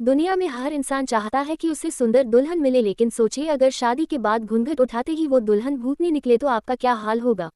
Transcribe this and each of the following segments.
दुनिया में हर इंसान चाहता है कि उसे सुंदर दुल्हन मिले, लेकिन सोचिए अगर शादी के बाद घूंघट उठाते ही वो दुल्हन भूतनी निकले तो आपका क्या हाल होगा।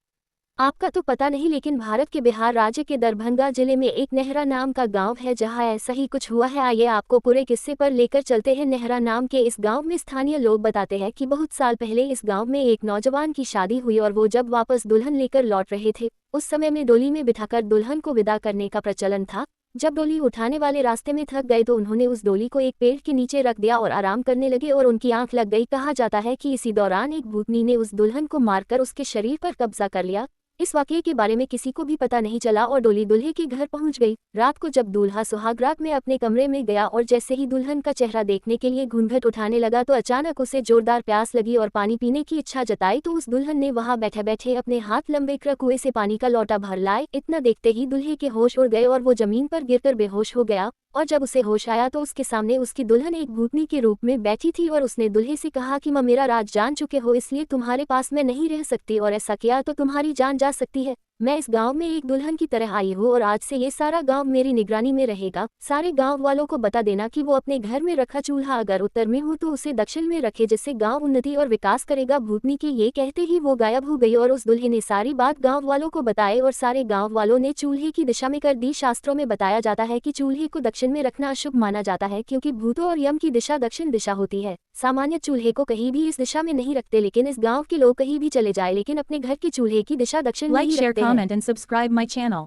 आपका तो पता नहीं, लेकिन भारत के बिहार राज्य के दरभंगा जिले में एक नेहरा नाम का गांव है जहां ऐसा ही कुछ हुआ है। आइए आपको पूरे किस्से पर लेकर चलते हैं। नेहरा नाम के इस गांव में स्थानीय लोग बताते हैं कि बहुत साल पहले इस गांव में एक नौजवान की शादी हुई और वो जब वापस दुल्हन लेकर लौट रहे थे उस समय में डोली में बिठाकर दुल्हन को विदा करने का प्रचलन था। जब डोली उठाने वाले रास्ते में थक गए तो उन्होंने उस डोली को एक पेड़ के नीचे रख दिया और आराम करने लगे और उनकी आंख लग गई। कहा जाता है कि इसी दौरान एक भूतनी ने उस दुल्हन को मारकर उसके शरीर पर कब्जा कर लिया। इस वाकये के बारे में किसी को भी पता नहीं चला और डोली दूल्हे के घर पहुंच गई। रात को जब दूल्हा सुहागरात में अपने कमरे में गया और जैसे ही दुल्हन का चेहरा देखने के लिए घूंघट उठाने लगा तो अचानक उसे जोरदार प्यास लगी और पानी पीने की इच्छा जताई। तो उस दुल्हन ने वहां बैठे बैठे अपने हाथ लंबे कर कुएं से पानी का लोटा भर लाए। इतना देखते ही दूल्हे के होश उड़ गए और वो जमीन पर गिरकर बेहोश हो गया। और जब उसे होश आया तो उसके सामने उसकी दुल्हन एक भूतनी के रूप में बैठी थी और उसने दूल्हे से कहा कि मां, मेरा राज जान चुके हो, इसलिए तुम्हारे पास मैं नहीं रह सकती और ऐसा किया तो तुम्हारी जान जा सकती है। मैं इस गांव में एक दुल्हन की तरह आई हूँ और आज से ये सारा गांव मेरी निगरानी में रहेगा। सारे गांव वालों को बता देना कि वो अपने घर में रखा चूल्हा अगर उत्तर में हो तो उसे दक्षिण में रखे, जिससे गांव उन्नति और विकास करेगा। भूतनी के ये कहते ही वो गायब हो गई और उस दुल्हे ने सारी बात गांव वालों को बताए और सारे गांव वालों ने चूल्हे की दिशा में कर दी। शास्त्रों में बताया जाता है कि चूल्हे को दक्षिण में रखना अशुभ माना जाता है क्योंकि भूतों और यम की दिशा दक्षिण दिशा होती है। सामान्य चूल्हे को कहीं भी इस दिशा में नहीं रखते, लेकिन इस गांव के लोग कहीं भी चले जाए लेकिन अपने घर के चूल्हे की दिशा दक्षिण में Like, ही share, रखते हैं। comment and subscribe my channel.